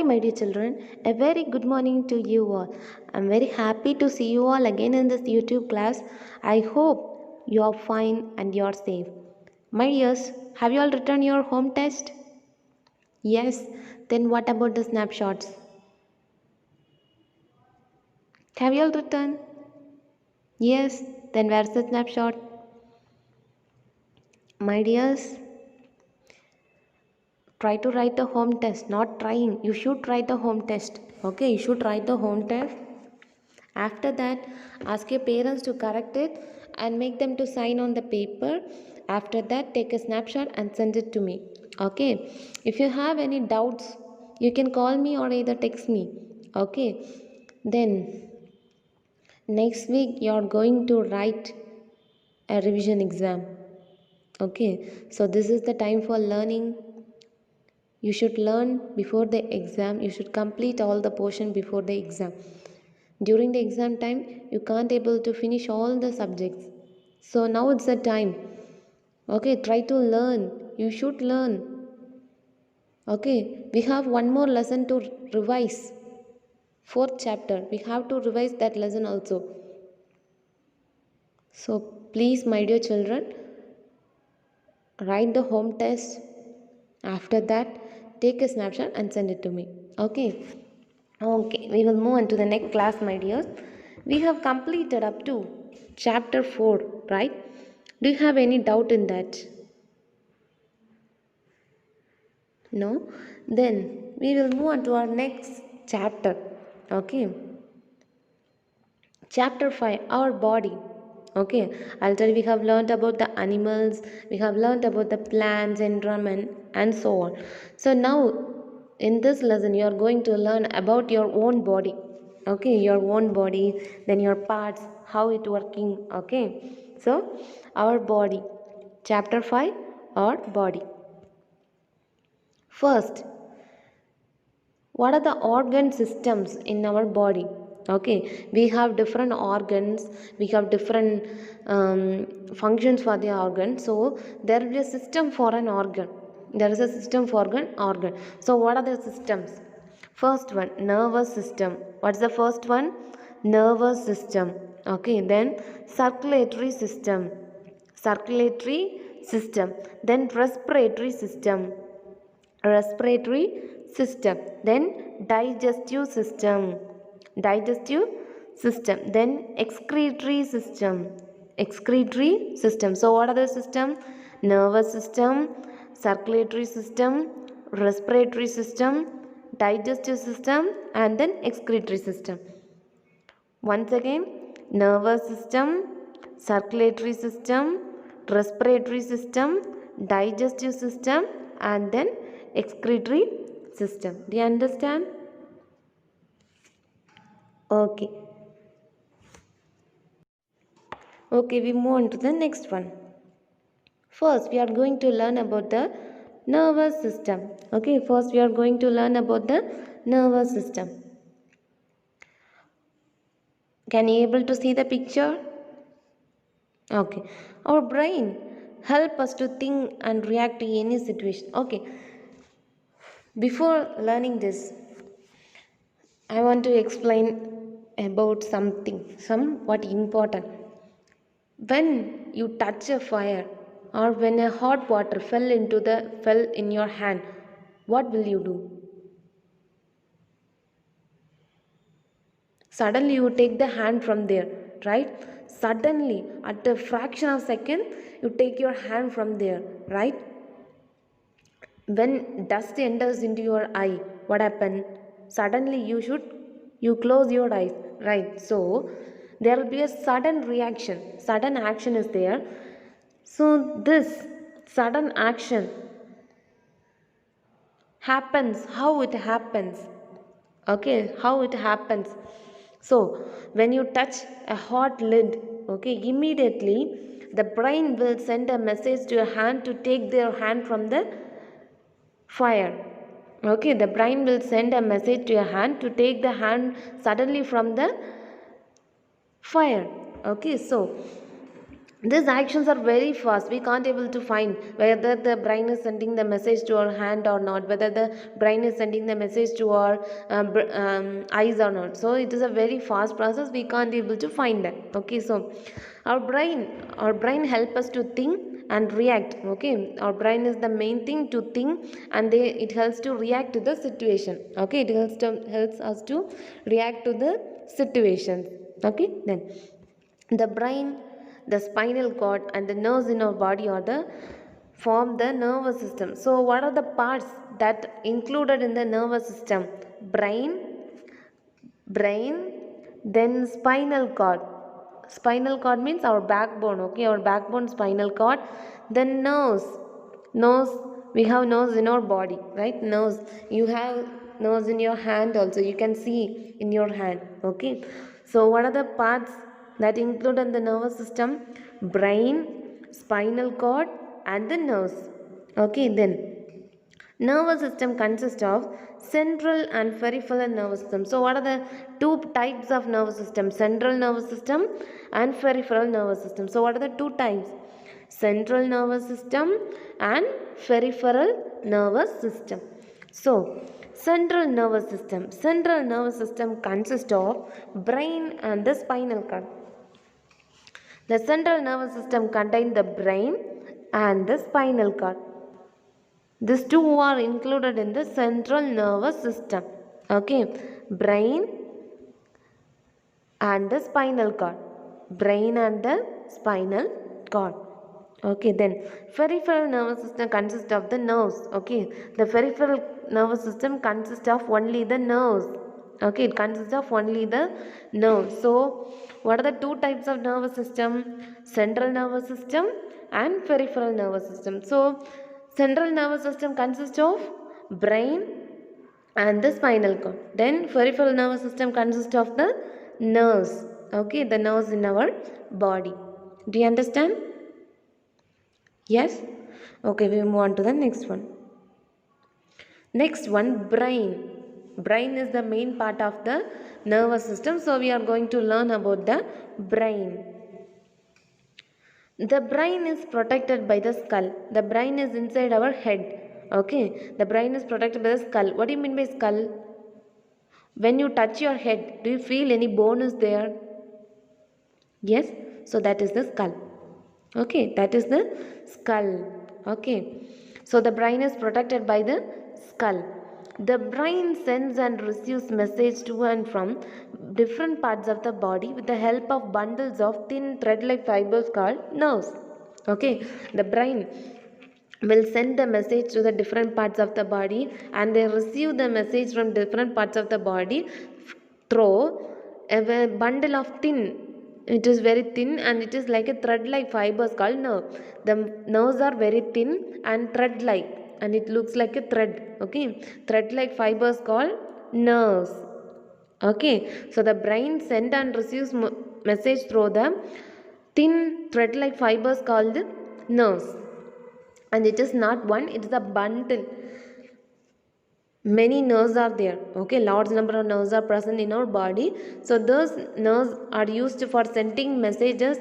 my dear children. A very good morning to you all. I'm very happy to see you all again in this YouTube class. I hope you are fine and you are safe. My dears, have you all written your home test? Yes. Then what about the snapshots? Have you all written? Yes. Then where's the snapshot? My dears, try to write the home test. Not trying. You should write the home test. Okay, you should write the home test. After that, ask your parents to correct it and make them to sign on the paper. After that, take a snapshot and send it to me. Okay. If you have any doubts, you can call me or either text me. Okay. Then, next week, you are going to write a revision exam. Okay. So, this is the time for learning. You should learn before the exam. You should complete all the portion before the exam. During the exam time, you can't able to finish all the subjects. So now it's the time. Okay, try to learn. You should learn. Okay, we have one more lesson to revise. Fourth chapter. We have to revise that lesson also. So please, my dear children, write the home test. After that, take a snapshot and send it to me. Okay. Okay, we will move on to the next class, my dears. We have completed up to chapter 4, right? Do you have any doubt in that? No? Then we will move on to our next chapter. Okay. Chapter 5, our body. Okay, I'll tell you, we have learned about the animals, we have learned about the plants, environment, and so on. So now in this lesson, you are going to learn about your own body. Okay, your own body, then your parts, how it working. Okay, so our body. Chapter 5, our body. First, what are the organ systems in our body? Okay, we have different organs, we have different functions for the organ. So there is a system for an organ. There is a system for an organ. So what are the systems? First one, nervous system. What's the first one? Nervous system. Okay, then circulatory system. Circulatory system. Then respiratory system. Respiratory system, then digestive system, then excretory system. So what are the system? Nervous system, circulatory system, respiratory system, digestive system, and then excretory system. Once again, nervous system, circulatory system, respiratory system, digestive system, and then excretory system. Do you understand? Okay. Okay, we move on to the next one. First, we are going to learn about the nervous system. Okay, first we are going to learn about the nervous system. Can you able to see the picture? Okay. Our brain help us to think and react to any situation. Okay. Before learning this, I want to explain about something, somewhat important. When you touch a fire or when a hot water fell in your hand, what will you do? Suddenly you take the hand from there, right? Suddenly, at a fraction of a second, you take your hand from there, right? When dust enters into your eye, what happens? Suddenly you close your eyes, right? So there will be a sudden reaction, sudden action is there. So this sudden action happens, how it happens? Okay, how it happens? So when you touch a hot lid, okay, immediately the brain will send a message to your hand to take their hand from the fire. Okay, the brain will send a message to your hand to take the hand suddenly from the fire. Okay, so These actions are very fast. We can't able to find whether the brain is sending the message to our hand or not, whether the brain is sending the message to our eyes or not. So it is a very fast process. We can't able to find that. Okay, so our brain help us to think and react. Okay, our brain is the main thing to think, and it helps to react to the situation. Okay, it helps us to react to the situations. Okay, then the brain, the spinal cord, and the nerves in our body are the form the nervous system. So what are the parts that included in the nervous system? Brain brain then spinal cord. Spinal cord means our backbone. Okay, our backbone, spinal cord. Then nerves. We have nerves in our body, right? Nerves, you have nerves in your hand also, you can see in your hand. Okay, so what are the parts that include in the nervous system? Brain, spinal cord, and the nerves. Okay, then nervous system consists of central and peripheral nervous system. So what are the two types of nervous system? Central nervous system and peripheral nervous system. So what are the two types? Central nervous system and peripheral nervous system. So central nervous system consists of brain and the spinal cord. The central nervous system contains the brain and the spinal cord. These two are included in the central nervous system. Okay, brain and the spinal cord. Brain and the spinal cord. Okay, then peripheral nervous system consists of the nerves. Okay, the peripheral nervous system consists of only the nerves. Okay, it consists of only the nerves. So, what are the two types of nervous system? Central nervous system and peripheral nervous system. So, central nervous system consists of brain and the spinal cord. Then peripheral nervous system consists of the nerves. Okay, the nerves in our body. Do you understand? Yes? Okay, we move on to the next one. Next one, brain. Brain is the main part of the nervous system. So we are going to learn about the brain. The brain is protected by the skull. The brain is inside our head. Okay, the brain is protected by the skull. What do you mean by skull? When you touch your head, do you feel any bone is there? Yes, so that is the skull. Okay, that is the skull. Okay, so the brain is protected by the skull. The brain sends and receives message to and from different parts of the body with the help of bundles of thin thread-like fibers called nerves. Okay, the brain will send the message to the different parts of the body, and they receive the message from different parts of the body through a bundle of thin. It is very thin and it is like a thread like fibers called nerve. The nerves are very thin and thread like, and it looks like a thread. Okay, thread like fibers called nerves. Okay, so the brain sends and receives message through the thin thread like fibers called nerves, and it is not one, it is a bundle. Many nerves are there. Okay, large number of nerves are present in our body. So those nerves are used for sending messages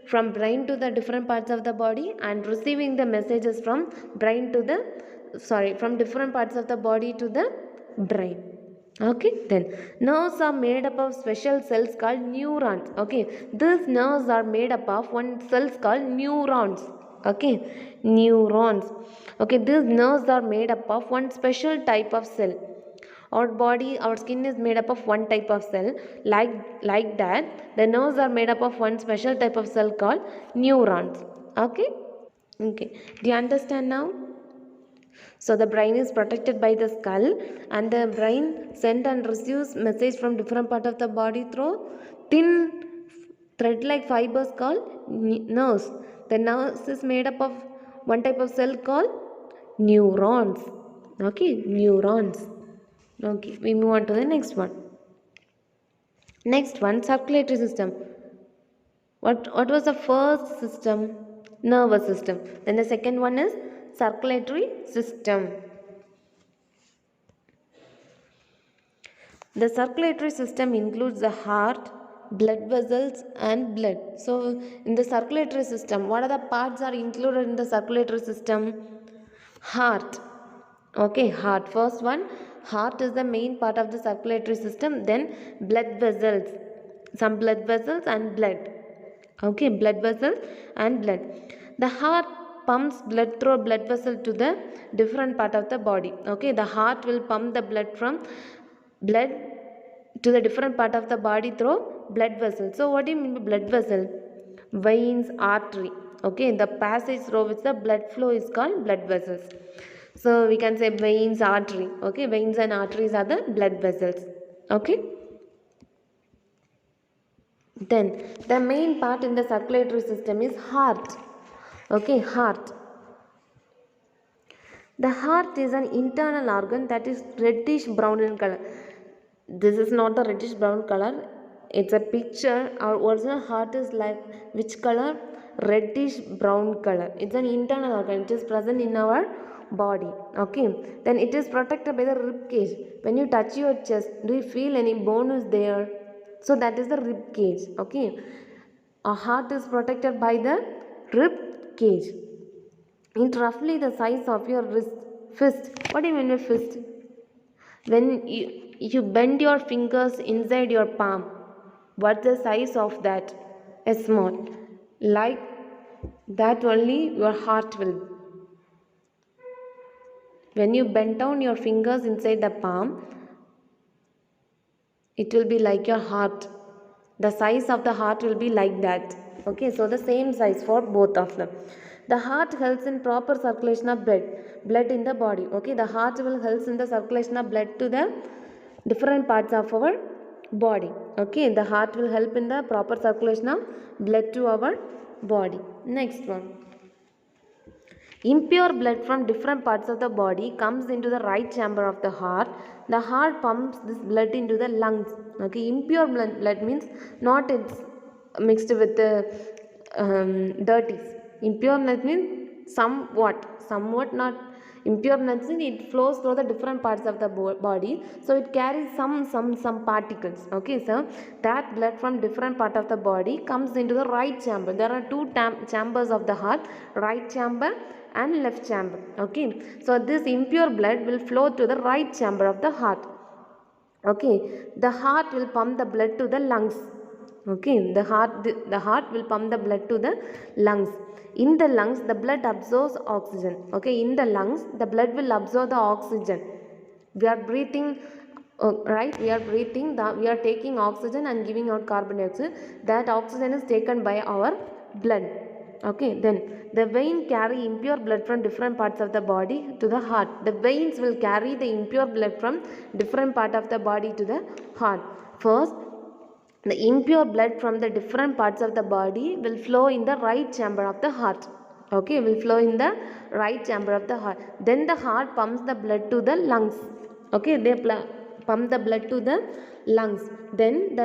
from brain to the different parts of the body and receiving the messages from brain to the from different parts of the body to the brain. Okay, then nerves are made up of special cells called neurons. Okay, these nerves are made up of one cells called neurons. Okay, neurons. Okay, these nerves are made up of one special type of cell. Our skin is made up of one type of cell. Like that, the nerves are made up of one special type of cell called neurons. Okay, okay, do you understand now? So the brain is protected by the skull, and the brain sends and receives message from different part of the body through thin thread-like fibers called nerves. The nerves is made up of one type of cell called neurons. Okay, neurons. Okay, we move on to the next one. Next one, circulatory system. What was the first system? Nervous system. Then the second one is circulatory system. The circulatory system includes the heart, blood vessels and blood. So in the circulatory system, what are the parts are included in the circulatory system? Heart. Okay, heart. First one, heart is the main part of the circulatory system. Then blood vessels, some blood vessels and blood. Okay, blood vessels and blood. The heart pumps blood through a blood vessel to the different part of the body. Okay, the heart will pump the blood from blood to the different part of the body through blood vessel. So what do you mean by blood vessel? Veins, artery. Okay, the passage through which the blood flow is called blood vessels. So we can say veins, artery. Okay, veins and arteries are the blood vessels. Okay. Then the main part in the circulatory system is heart. Okay, heart. The heart is an internal organ that is reddish brown in color. This is not a reddish brown color. It's a picture. Our original heart is like which color? Reddish brown color. It's an internal organ. It is present in our body. Okay. Then it is protected by the rib cage. When you touch your chest, do you feel any bone is there? So that is the rib cage. Okay. Our heart is protected by the rib cage. It's roughly the size of your wrist, fist. What do you mean by fist? When you bend your fingers inside your palm, what's the size of that? A small. Like that only your heart will be. When you bend down your fingers inside the palm, it will be like your heart. The size of the heart will be like that. Okay, so the same size for both of them. The heart helps in proper circulation of blood in the body. Okay, the heart will help in the circulation of blood to the different parts of our body. Okay, the heart will help in the proper circulation of blood to our body. Next one. Impure blood from different parts of the body comes into the right chamber of the heart. The heart pumps this blood into the lungs. Okay, impure blood means not it's mixed with the dirties. Impure blood means somewhat not. Impure blood means it flows through the different parts of the body, so it carries some particles. Okay, so that blood from different part of the body comes into the right chamber. There are two chambers of the heart, right chamber and left chamber. Okay, so this impure blood will flow to the right chamber of the heart. Okay, the heart will pump the blood to the lungs. Okay, the heart will pump the blood to the lungs. In the lungs, the blood absorbs oxygen. Okay, in the lungs, the blood will absorb the oxygen. We are breathing, right? We are breathing. We are taking oxygen and giving out carbon dioxide. That oxygen is taken by our blood. Okay, then the vein carry impure blood from different parts of the body to the heart. The veins will carry the impure blood from different part of the body to the heart. First, the impure blood from the different parts of the body will flow in the right chamber of the heart. Okay, will flow in the right chamber of the heart. Then the heart pumps the blood to the lungs. Okay, they pump the blood to the lungs. Then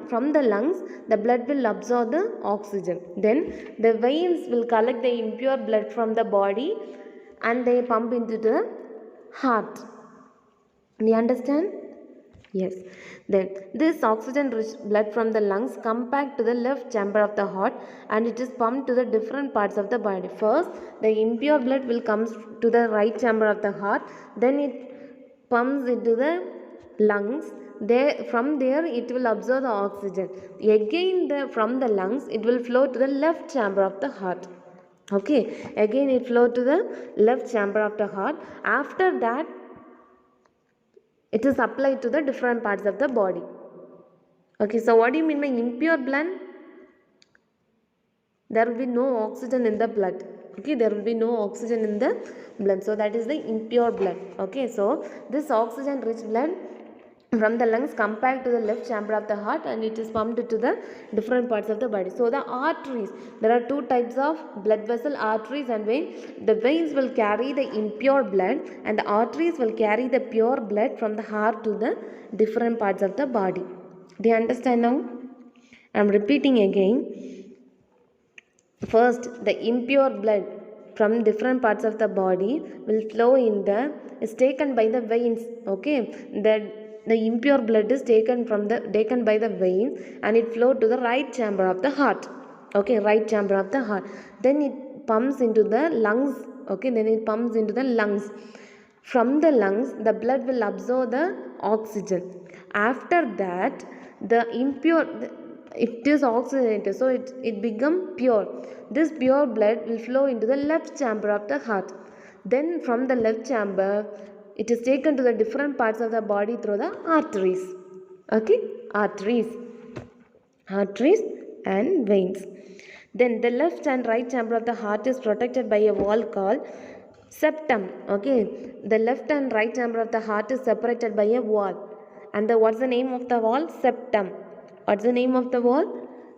from the lungs, the blood will absorb the oxygen. Then the veins will collect the impure blood from the body and they pump into the heart. Do you understand? Yes. Then this oxygen rich blood from the lungs come back to the left chamber of the heart and it is pumped to the different parts of the body. First, the impure blood will come to the right chamber of the heart. Then it pumps into the lungs. From there it will absorb the oxygen. Again from the lungs it will flow to the left chamber of the heart. Okay. Again it flow to the left chamber of the heart. After that, it is applied to the different parts of the body. Okay, so what do you mean by impure blood? There will be no oxygen in the blood. Okay, there will be no oxygen in the blood. So that is the impure blood. Okay, so this oxygen rich blood from the lungs come back to the left chamber of the heart and it is pumped to the different parts of the body. So the arteries, there are two types of blood vessel, arteries and veins. The veins will carry the impure blood and the arteries will carry the pure blood from the heart to the different parts of the body. Do you understand now? I am repeating again. First, the impure blood from different parts of the body will flow is taken by the veins. Okay, the impure blood is taken by the vein, and it flow to the right chamber of the heart. Okay, right chamber of the heart. Then it pumps into the lungs. Okay, then it pumps into the lungs. From the lungs, the blood will absorb the oxygen. After that, the impure, it is oxygenated, so it become pure. This pure blood will flow into the left chamber of the heart. Then from the left chamber, it is taken to the different parts of the body through the arteries. Okay, arteries and veins. Then the left and right chamber of the heart is protected by a wall called septum. Okay, the left and right chamber of the heart is separated by a wall. And what's the name of the wall? Septum. What's the name of the wall?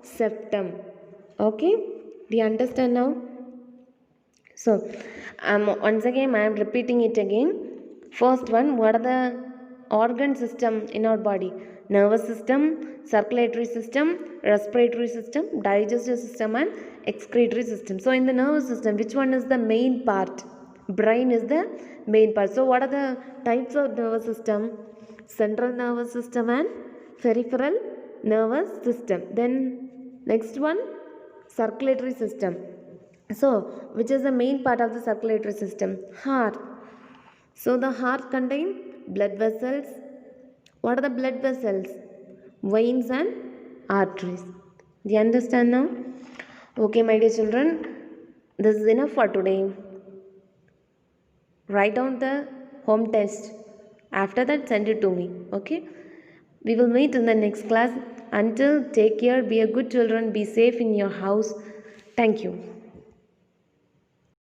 Septum. Okay, do you understand now? So, once again, I am repeating it again. First one, what are the organ system in our body? Nervous system, circulatory system, respiratory system, digestive system, and excretory system. So, in the nervous system, which one is the main part? Brain is the main part. So, what are the types of nervous system? Central nervous system and peripheral nervous system. Then, next one, circulatory system. So, which is the main part of the circulatory system? Heart. So, the heart contains blood vessels. What are the blood vessels? Veins and arteries. Do you understand now? Okay, my dear children, this is enough for today. Write down the home test. After that, send it to me. Okay? We will meet in the next class. Until, take care, be a good children, be safe in your house. Thank you.